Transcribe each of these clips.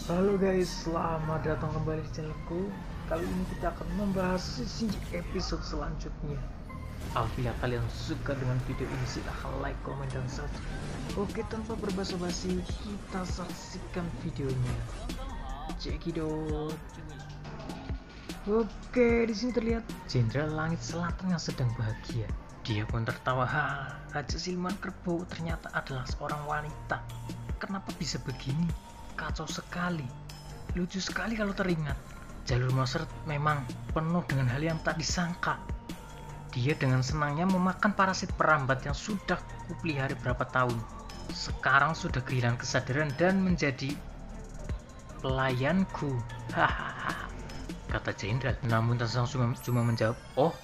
Halo guys, selamat datang kembali di channelku. Kali ini kita akan membahas sisi episode selanjutnya. Apabila kalian suka dengan video ini, silahkan like, komen, dan subscribe. Oke, tanpa berbasa-basi, kita saksikan videonya. Cekidot. Oke, di sini terlihat Jenderal Langit Selatan yang sedang bahagia. Dia pun tertawa, Raja Siluman Kerbau ternyata adalah seorang wanita. Kenapa bisa begini? Kacau sekali. Lucu sekali kalau teringat. Jalur monster memang penuh dengan hal yang tak disangka. Dia dengan senangnya memakan parasit perambat yang sudah kupelihara berapa tahun. Sekarang sudah kehilangan kesadaran dan menjadi pelayanku. Hahaha, kata Jenderal. Namun Tansang cuma menjawab, "Oh."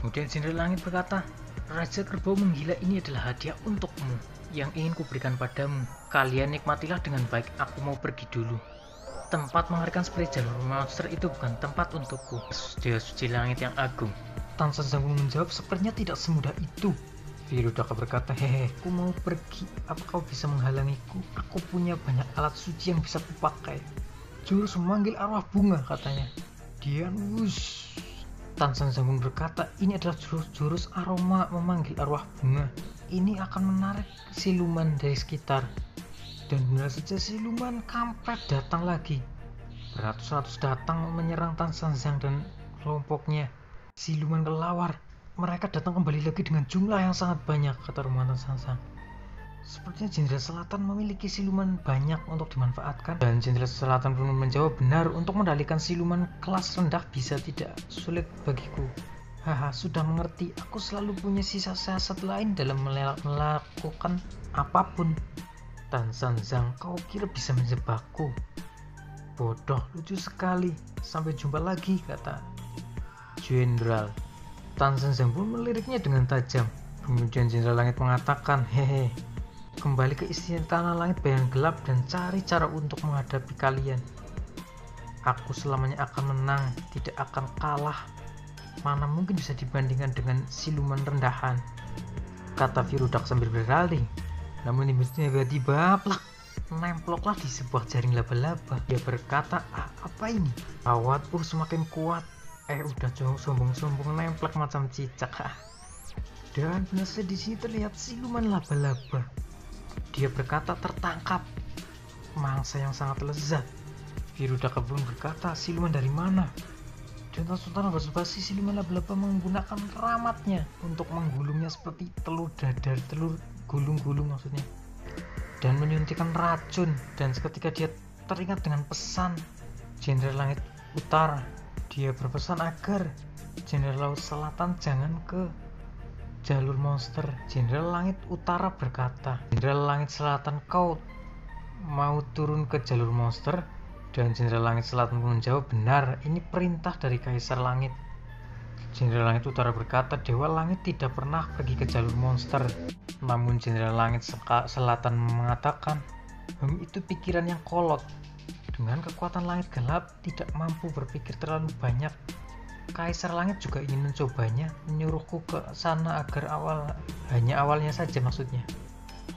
Kemudian Jenderal Langit berkata, "Raja Kerbau menggila ini adalah hadiah untukmu yang ingin kuberikan padamu. Kalian nikmatilah dengan baik, aku mau pergi dulu. Tempat mengerikan seperti jalur monster itu bukan tempat untukku, Dewa Suci Langit yang agung." Tan San Zhang menjawab, "Sepertinya tidak semudah itu." Virudaka berkata, "Hehe, aku mau pergi. Apa kau bisa menghalangiku? Aku punya banyak alat suci yang bisa kupakai. Jurus memanggil arwah bunga," katanya. Dian wush. Tan San Zhang berkata, "Ini adalah jurus aroma memanggil arwah bunga. Ini akan menarik siluman dari sekitar." Dan benar saja, siluman kampret datang lagi. Beratus-ratus datang menyerang Tan San Zhang dan kelompoknya. Siluman kelawar. Mereka datang kembali lagi dengan jumlah yang sangat banyak, kata Roman Tan San Zhang. Sepertinya Jenderal Selatan memiliki siluman banyak untuk dimanfaatkan. Dan Jenderal Selatan pun menjawab, "Benar, untuk mengendalikan siluman kelas rendah bisa tidak sulit bagiku. Sudah mengerti. Aku selalu punya sisa siasat lain dalam melakukan apapun." Tan San Zhang, "Kau kira bisa menjebakku? Bodoh, lucu sekali. Sampai jumpa lagi," kata Jenderal. Tan San Zhang pun meliriknya dengan tajam. Kemudian Jenderal Langit mengatakan, "Hehe, kembali ke Istana Langit Bayangan Gelap dan cari cara untuk menghadapi kalian. Aku selamanya akan menang, tidak akan kalah. Mana mungkin bisa dibandingkan dengan siluman rendahan," kata Virudak sambil berpaling. Namun tiba-tiba plak, nemploklah di sebuah jaring laba-laba. Dia berkata, "Apa ini? Kawatku semakin kuat." Udah sombong-sombong nemplek macam cicak. Dan benar saja di sini terlihat siluman laba-laba. Dia berkata, "Tertangkap. Mangsa yang sangat lezat." Virudaka pun berkata, "Siluman dari mana?" Dan Sultan basa-basi, siluman laba-laba menggunakan ramatnya untuk menggulungnya seperti telur dadar, telur gulung-gulung maksudnya, dan menyuntikkan racun. Dan seketika dia teringat dengan pesan Jenderal Langit Utara. Dia berpesan agar Jenderal Laut Selatan jangan ke jalur monster. Jenderal Langit Utara berkata, "Jenderal Langit Selatan, kau mau turun ke jalur monster?" Dan Jenderal Langit Selatan menjawab, "Benar, ini perintah dari Kaisar Langit." Jenderal Langit Utara berkata, "Dewa Langit tidak pernah pergi ke jalur monster." Namun Jenderal Langit Selatan mengatakan, "Itu pikiran yang kolot. Dengan kekuatan langit gelap tidak mampu berpikir terlalu banyak. Kaisar Langit juga ingin mencobanya, menyuruhku ke sana agar hanya awalnya saja maksudnya."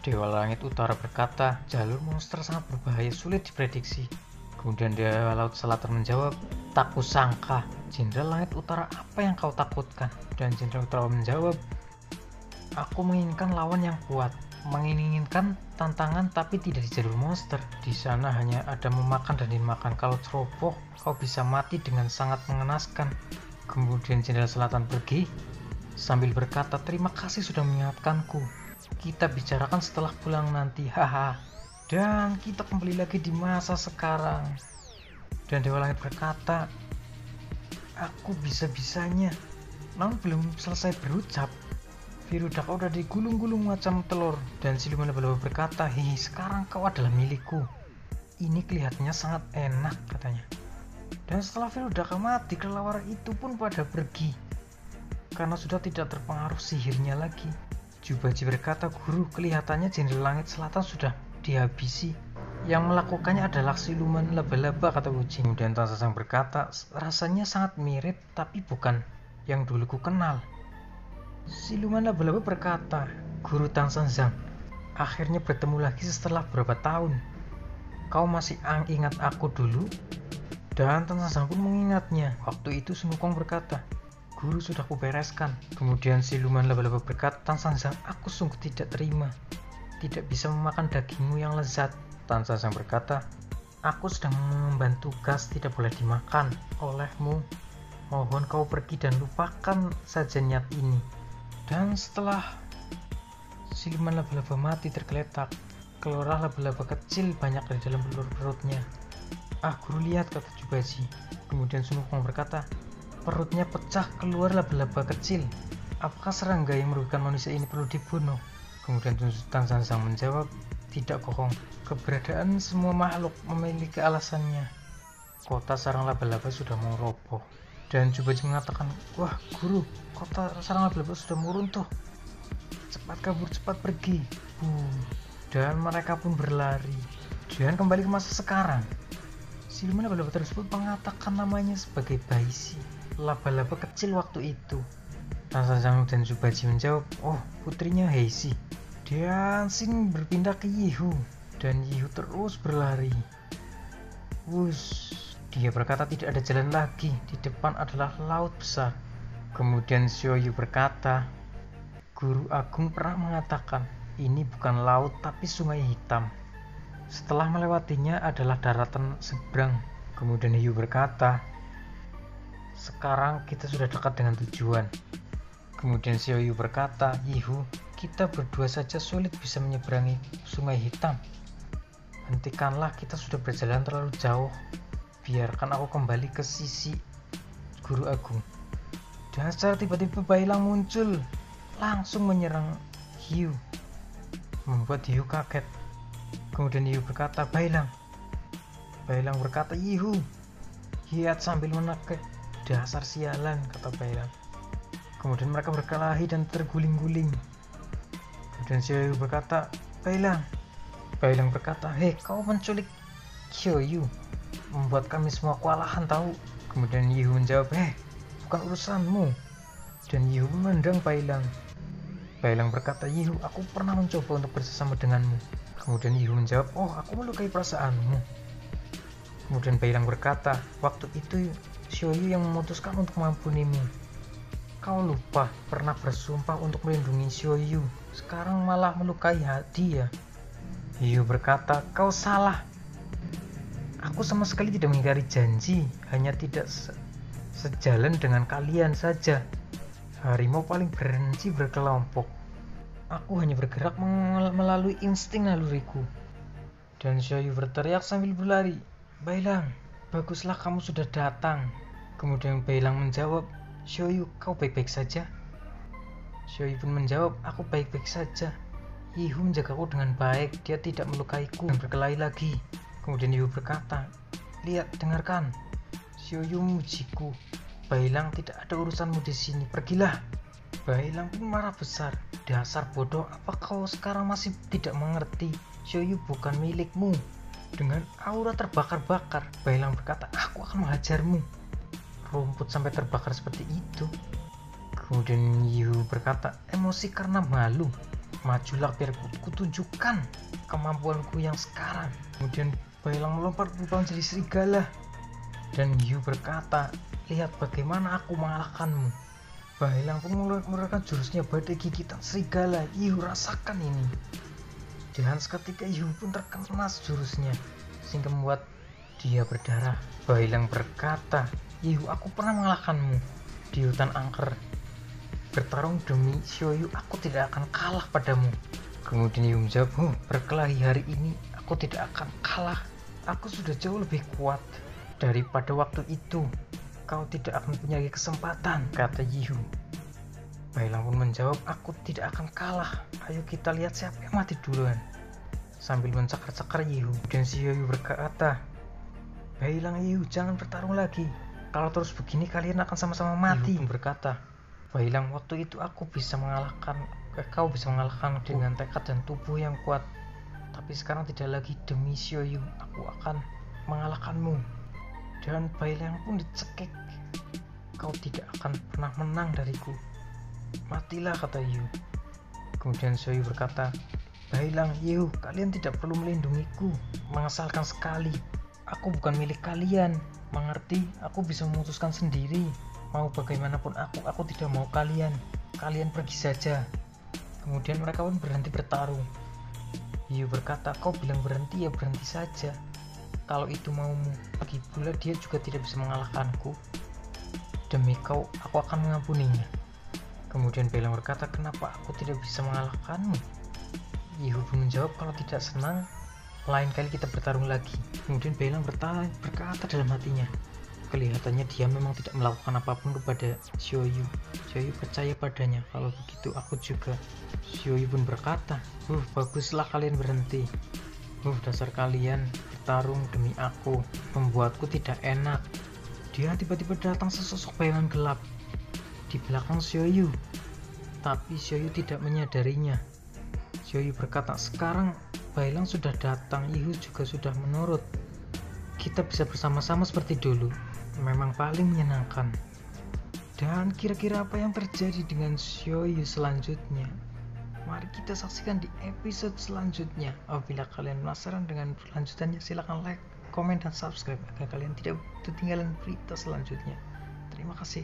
Dewa Langit Utara berkata, "Jalur monster sangat berbahaya, sulit diprediksi." Kemudian Dewa Laut Selatan menjawab, "Tak kusangka. Jenderal Langit Utara, apa yang kau takutkan?" Dan Jenderal Utara menjawab, "Aku menginginkan lawan yang kuat, menginginkan tantangan tapi tidak di jalur monster. Di sana hanya ada memakan dan dimakan. Kalau ceroboh, kau bisa mati dengan sangat mengenaskan." Kemudian Jenderal Selatan pergi sambil berkata, "Terima kasih sudah mengingatkanku. Kita bicarakan setelah pulang nanti. Dan kita kembali lagi di masa sekarang. Dan Dewa Langit berkata, "Aku bisa-bisanya." Namun belum selesai berucap, Virudaka udah digulung-gulung macam telur. Dan siluman laba-laba berkata, "Hihi, sekarang kau adalah milikku. Ini kelihatannya sangat enak," katanya. Dan setelah Virudaka mati, kelelawar itu pun pada pergi karena sudah tidak terpengaruh sihirnya lagi. Jubaji berkata, "Guru, kelihatannya Jenderal Langit Selatan sudah dihabisi. Yang melakukannya adalah siluman laba-laba," kata Wuji. Kemudian Tan San Zhang berkata, "Rasanya sangat mirip, tapi bukan yang dulu ku kenal." Siluman laba-laba berkata, "Guru Tan San Zhang, akhirnya bertemu lagi setelah beberapa tahun. kau masih ingat aku dulu? Dan Tan Sanjang pun mengingatnya. Waktu itu Sun Wukong berkata, guru sudah kubereskan. Kemudian siluman laba-laba berkata, Tan Sanjang, aku sungguh tidak terima. Tidak bisa memakan dagingmu yang lezat. Tan Sanjang berkata, aku sedang mengemban tugas tidak boleh dimakan olehmu. Mohon kau pergi dan lupakan saja niat ini. Dan setelah siluman laba-laba mati tergeletak, keluarlah laba-laba kecil banyak dari dalam perutnya. Ah, guru lihat, kata Jubaji. Kemudian Sun Wukong berkata, perutnya pecah, keluar laba-laba kecil. Apakah serangga yang merugikan manusia ini perlu dibunuh? Kemudian Tan Sanjang menjawab, tidak Kokong. Keberadaan semua makhluk memiliki alasannya. Kota sarang laba-laba sudah mau roboh. Dan Jubaji mengatakan, wah guru, kota sarang laba-laba sudah mau runtuh. Cepat kabur, cepat pergi. Dan mereka pun berlari. Dan kembali ke masa sekarang. Siluman laba-laba tersebut mengatakan namanya sebagai Baishi, laba-laba kecil waktu itu. Tan Sanjang dan Jubaji menjawab, oh putrinya Heishi. Dan Sin berpindah ke Yihu, dan Yihu terus berlari. Dia berkata tidak ada jalan lagi, di depan adalah laut besar. Kemudian Xiaoyu berkata, guru agung pernah mengatakan, ini bukan laut tapi sungai hitam. Setelah melewatinya adalah daratan seberang. Kemudian Hiu berkata, sekarang kita sudah dekat dengan tujuan. Kemudian Xiaoyu berkata, Yihu, kita berdua saja sulit bisa menyeberangi sungai hitam. Hentikanlah, kita sudah berjalan terlalu jauh. Biarkan aku kembali ke sisi guru agung. Dan secara tiba-tiba Bailang muncul, langsung menyerang Hiu, membuat Hiu kaget. Kemudian Yihu berkata, Bailang. Bailang berkata, Yihu, hiat sambil menekuk. Dasar sialan, kata Bailang. Kemudian mereka berkelahi dan terguling-guling. Kemudian Xiaoyu berkata, Bailang. Bailang berkata, hei, kau menculik Xiaoyu, membuat kami semua kewalahan tahu. Kemudian Yihu menjawab, bukan urusanmu. Dan Yihu memandang Bailang. Bailang berkata, Yihu, aku pernah mencoba untuk bersama denganmu. Kemudian Yihu menjawab, oh aku melukai perasaanmu. Kemudian Bailang berkata, waktu itu Xiaoyu yang memutuskan untuk mengampunimu. Kau lupa pernah bersumpah untuk melindungi Xiaoyu, sekarang malah melukai dia. Yihu berkata, kau salah. Aku sama sekali tidak mengingkari janji, hanya tidak sejalan dengan kalian saja. Harimau paling benci berkelompok. Aku hanya bergerak melalui insting naluriku. Dan Xiaoyu berteriak sambil berlari, Bailang, baguslah kamu sudah datang. Kemudian Bailang menjawab, Xiaoyu, kau baik-baik saja? Xiaoyu pun menjawab, aku baik-baik saja. Yihu menjagaku dengan baik, dia tidak melukaiku dan berkelahi lagi. Kemudian Yihu berkata, lihat, dengarkan. Xiaoyu memujiku. Bailang, tidak ada urusanmu di sini, pergilah. Bailang pun marah besar. Dasar bodoh, apa kau sekarang masih tidak mengerti? Xiaoyu bukan milikmu. Dengan aura terbakar-bakar, Bailang berkata, aku akan menghajarmu. Rumput sampai terbakar seperti itu. Kemudian Yihu berkata, emosi karena malu. Majulah biar kutunjukkan kemampuanku yang sekarang. Kemudian Bailang melompat berubah menjadi serigala. Dan Yihu berkata, lihat bagaimana aku mengalahkanmu. Bailang pun mengeluarkan jurusnya badai gigitan serigala. Yihu, rasakan ini. Dan seketika Yihu pun terkena jurusnya, sehingga membuat dia berdarah. Bailang berkata, Yihu, aku pernah mengalahkanmu di hutan angker. Bertarung demi Xiaoyu, aku tidak akan kalah padamu. Kemudian Yihu menjawab, berkelahi hari ini, aku tidak akan kalah. Aku sudah jauh lebih kuat daripada waktu itu. Kau tidak akan punya kesempatan, kata Yihu. Bailang pun menjawab, aku tidak akan kalah. Ayo kita lihat siapa yang mati duluan. Sambil mencakar-cakar Yihu. Dan Xiaoyu berkata, Bailang, Yihu, jangan bertarung lagi. Kalau terus begini kalian akan sama-sama mati. Yihu pun berkata, Bailang, waktu itu aku bisa mengalahkan, kau bisa mengalahkan dengan tekad dan tubuh yang kuat. Tapi sekarang tidak lagi, demi Xiaoyu, aku akan mengalahkanmu. Dan Bailang pun dicekik. Kau tidak akan pernah menang dariku. Matilah, kata Yihu. Kemudian Xiaoyu berkata, Bailang, "Yuh, kalian tidak perlu melindungiku. Mengesalkan sekali. Aku bukan milik kalian. Mengerti? Aku bisa memutuskan sendiri. Mau bagaimanapun aku tidak mau kalian. Kalian pergi saja." Kemudian mereka pun berhenti bertarung. Yuh berkata, "Kau bilang berhenti, ya berhenti saja. Kalau itu maumu." Lagi pula dia juga tidak bisa mengalahkanku. Demi kau, aku akan mengampuninya. Kemudian Bailang berkata, "Kenapa aku tidak bisa mengalahkanmu?" Yehu pun menjawab, "Kalau tidak senang, lain kali kita bertarung lagi." Kemudian Bailang berkata dalam hatinya, kelihatannya dia memang tidak melakukan apapun kepada Xiaoyu. Xiaoyu percaya padanya. "Kalau begitu aku juga." Xiaoyu pun berkata, "Baguslah kalian berhenti. Dasar kalian bertarung demi aku, membuatku tidak enak." Dia tiba-tiba datang sesosok bayangan gelap di belakang Xiaoyu, tapi Xiaoyu tidak menyadarinya. Xiaoyu berkata, "Sekarang Bailang sudah datang, Yihu juga sudah menurut. Kita bisa bersama-sama seperti dulu. Memang paling menyenangkan." Dan kira-kira apa yang terjadi dengan Xiaoyu selanjutnya? Mari kita saksikan di episode selanjutnya. Apabila kalian penasaran dengan kelanjutannya, silakan like, komen, dan subscribe agar kalian tidak ketinggalan berita selanjutnya. Terima kasih.